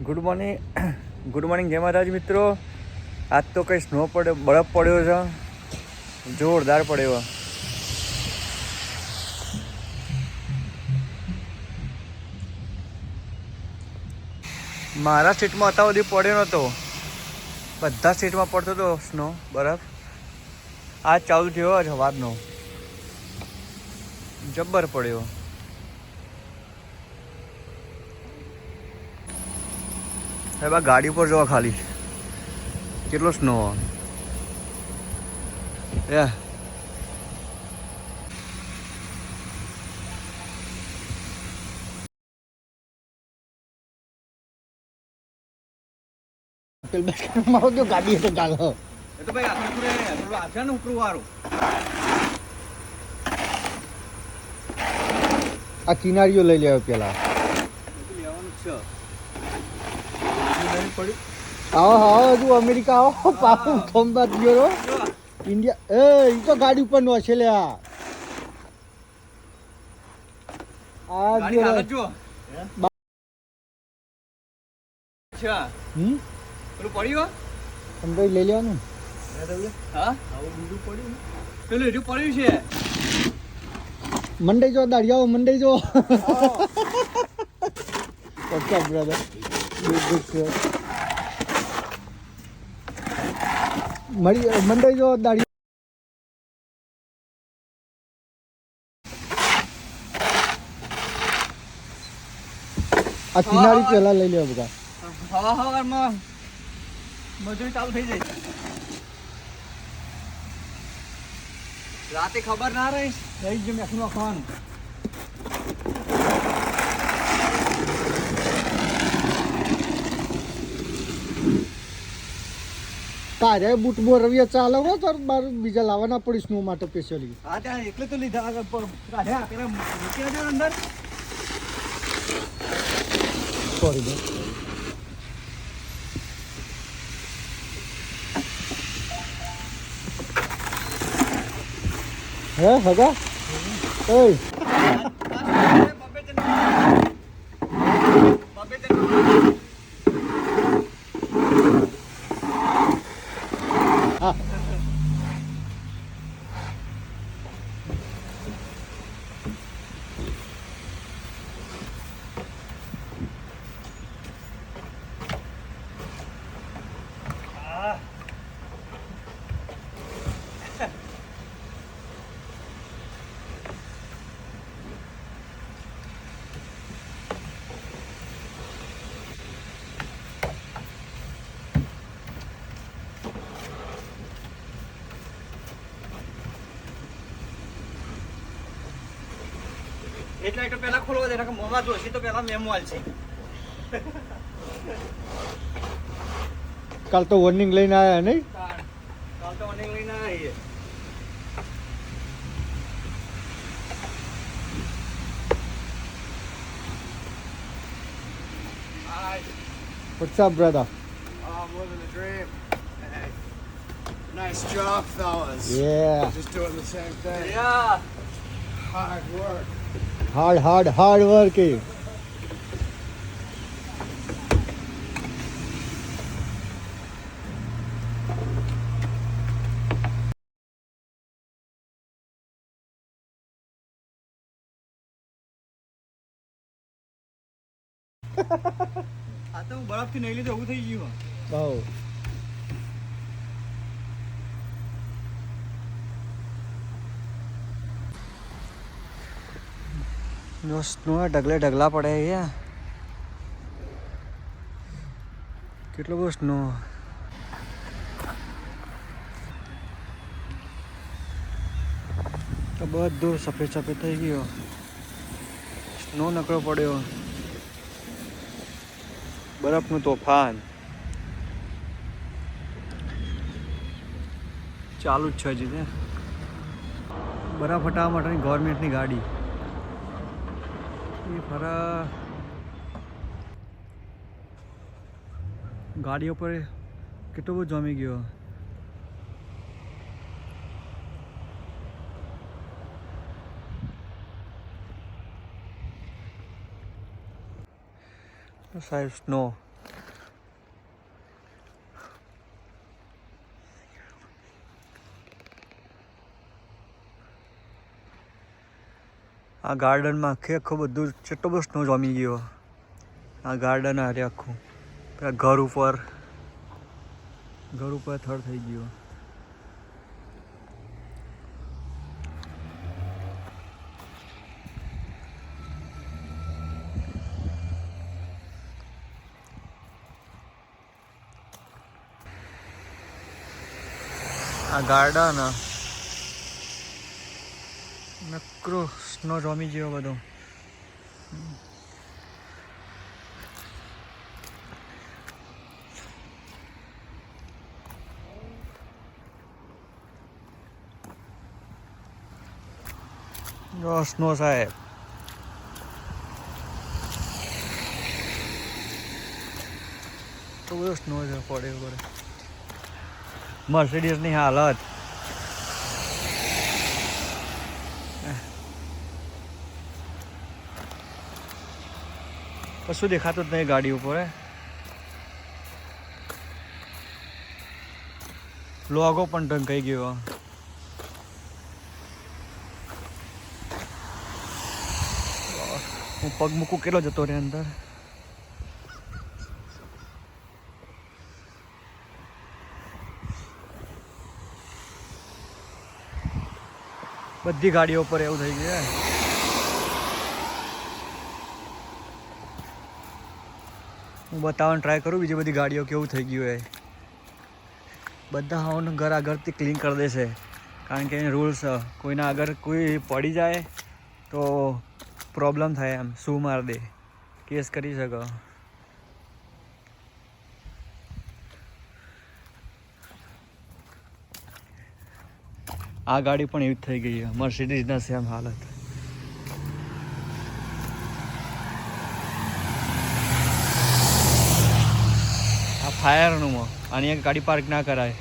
Good morning જય માતાજી મિત્રો. આજ તો કંઈ સ્નો પડ્યો, બરફ પડ્યો છે, જોરદાર પડ્યો. મારા સ્ટેટમાં અત્યાર સુધી પડ્યો નહોતો, બધા સ્ટેટમાં પડતો હતો સ્નો બરફ. આજ ચાલુ થયો છે સવારનો, જબ્બર પડ્યો. હવે બા ગાડી પર જોવા ખાલી કેટલો સ્નો હે. મારો જો ગાડી તો ચાલો એ તો ભાઈ આખા ને ઉપરું વાળું આ કિનારીઓ લઈ લેવા પેલા લેવાનું છે. આવો આવો હજુ અમેરિકા આવો પાપુ ખંભાત ગયો ઇન્ડિયા એ તો ગાડી ઉપર નો છે લે આ ગાડી હાલત જો. અચ્છા પેલું પડ્યું અંદર લઈ લેવાનું. હા બીજું પડ્યું પેલું હજુ પડ્યું છે. મંડે જો દાડિયાઓ મંડે જો ઓકે બ્રધર મળી મંડે જો દાડિયા આ કિનારી પેલા લઈ લેવા બધા. હવામાં મજૂરી ચાલુ થઈ જાય. રાતે ખબર ના રહી રહી જ મેખનું ખાવાનું. તારે બૂટ બોર રવિયા ચાલે હો તાર બાર બીજા લાવવાના પડી સ્નો માટે સ્પેશિયલી. હા ત્યાં એટલે તો લીધા કાઢ્યા પેલા મૂકી દેજો અંદર. સોરી ભાઈ હે હગા ઓય એટલે તો પેલા ખોલવા દે કે મોમાં જોશી તો પેલા મેમવાલ છે. કાલ તો વોર્નિંગ લઈને આયા નહીં. કાલ તો વોર્નિંગ લઈને આવીએ. What's up, brother? Oh, more than a dream. Hey. Nice job, fellas. Yeah. Just doing the same thing. Yeah. Hard work. Hard work. આ તો બરફથી નહીં લીધું એવું થઈ ગયું. બહુ જો સ્નો ઢગલે ઢગલા પડે છે. કેટલો બધો સ્નો. તો બધું સફેદ સફેદ થઈ ગયો. સ્નો નકળો પડ્યો. બરફનું તોફાન ચાલુ જ છે હજી. બરફ હટાવવા માટેની ગવર્મેન્ટની ગાડી એ ફરા ગાડીઓ પર કેટલો બધો જમી ગયો. સાહેબ સ્નો આ ગાર્ડનમાં આખું બધું કેટલો બધો સ્નો જમી ગયો. આ ગાર્ડન હારે આખું પેલા ઘર ઉપર થર થઈ ગયો. આ ગાર્ડન નકરો સ્નો જમી ગયો બધો. સ્નો સાહેબ તો બધો સ્નો છે પડે પડે. મર્સિડીઝની હાલત કશું દેખાતું જ નહીં ગાડી ઉપર. લોગો પણ ઢંકાઈ ગયો. હું પગ મૂકું કેટલો જતો રહે અંદર. બધી ગાડીઓ પર એવું થઈ ગયું. હું બતાવવાનું ટ્રાય કરું બીજી બધી ગાડીઓ કેવું થઈ ગયું એ. બધા હવાનું ઘર આગળથી ક્લીન કરી દેશે કારણ કે એને રૂલ્સ કોઈના આગળ કોઈ પડી જાય તો પ્રોબ્લેમ થાય. એમ શું માર દે કેસ કરી શકો. આ ગાડી પણ એવી જ થઈ ગઈ છે. મર્સિડીઝના સેમ હાલત. આ ફાયરનું આની એક ગાડી પાર્ક ના કરાય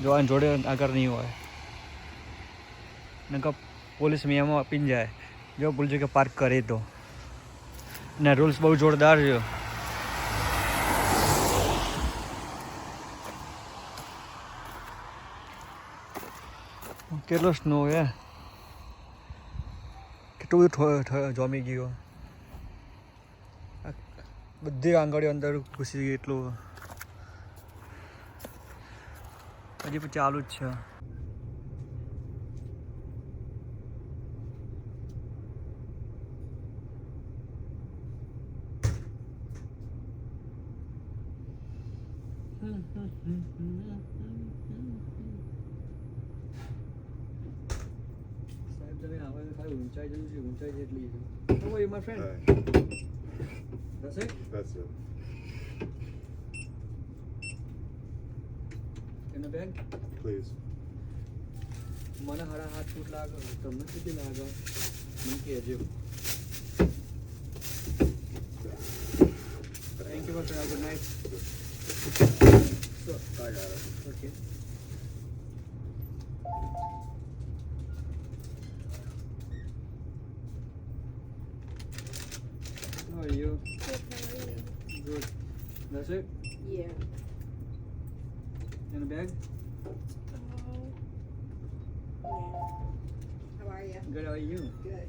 જો આની જોડે આગળ નહીં હોય ને પોલીસ મેમો આપીને જાય જો ભૂલ કે પાર્ક કરે તો. ને રૂલ્સ બહુ જોરદાર છે. કેટલો સ્નો હે કેટલું બધું જમી ગયો. બધી આંગળીઓ અંદર ઘૂસી ગઈ એટલું. હજી પણ ચાલુ જ છે. ઊંચાઈ જેવું છે. ઊંચાઈ જેટલી છે. Oh, wait, my friend. That's it? That's it. In the bag? Please. મને હારા 7 ફૂટ લાગે. તમને કેટલી લાગે મને કહેજો. Thank you, my friend. Good night. So, I got it. okay. How are you? Good, how are you? Good. That's it? Yeah. In the bag? Yeah. How are you? Good, how are you? Good.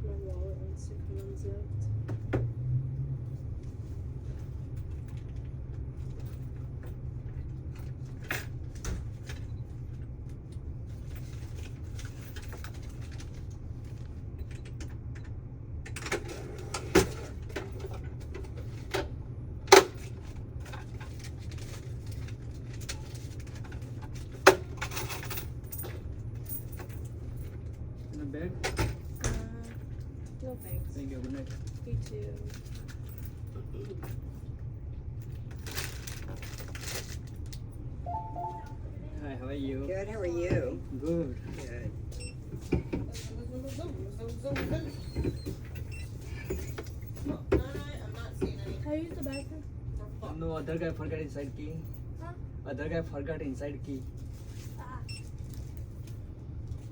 My wallet wants to come unzipped. In the bag? No thanks. Thank you. Good night. You too. Hi, how are you? Good, how are you? Good. Good. How you use the bathroom? No, other guy forgot inside key. Huh? Other guy forgot inside key.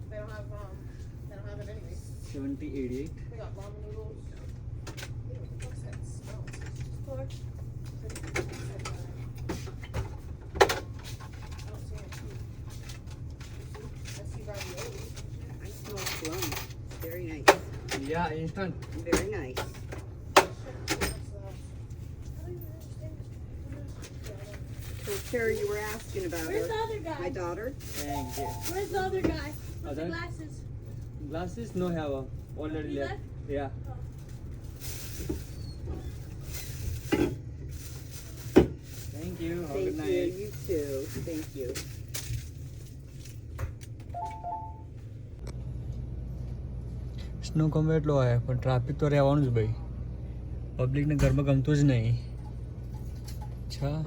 They don't have it anyway. 7088. They got ramen noodles. What's that smell? Or I don't see it. I see ravioli. instant. Very nice. So Terry, you were asking about Where's her. the other guy? My daughter. Thank you. Where's the other guy? With Other? the glasses. Glasses no have already He left. left? Yeah. Thank you. Have a good Thank you. night. You too. Thank you. Snow ગમે એટલો હોય પણ traffic તો રહેવાનું જ ભાઈ. પબ્લિકને ઘરમાં ગમતું જ નહીં. અચ્છા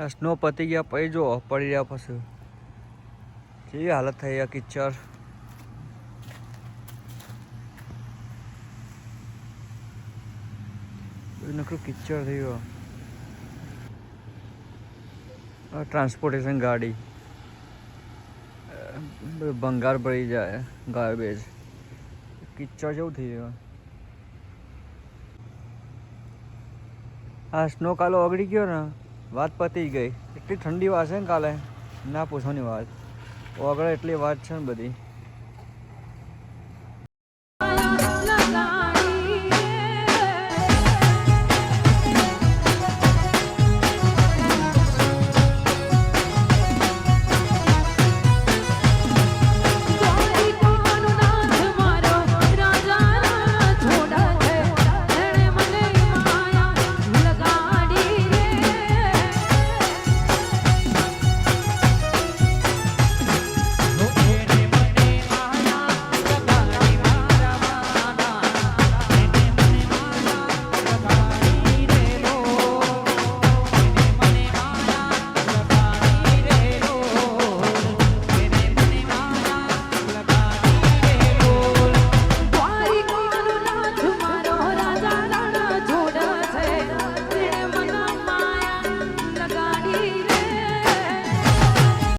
આ સ્નો પતી ગયા પછી જો પડી રહ્યા પછી કેવી હાલત થઈ આ કિચડ. નકરું કિચડ થઈ ગયો. ટ્રાન્સપોર્ટેશન ગાડી ભંગાર ભરી જાય ગાર્બેજ કિચડ જેવું થઈ ગયું. આ સ્નો કાલે ઓગળી ગયો ને વાત પતી ગઈ. એટલી ઠંડી વાત છે ને કાલે ના પૂછવાની વાત. ઓગળે એટલી વાત છે ને બધી.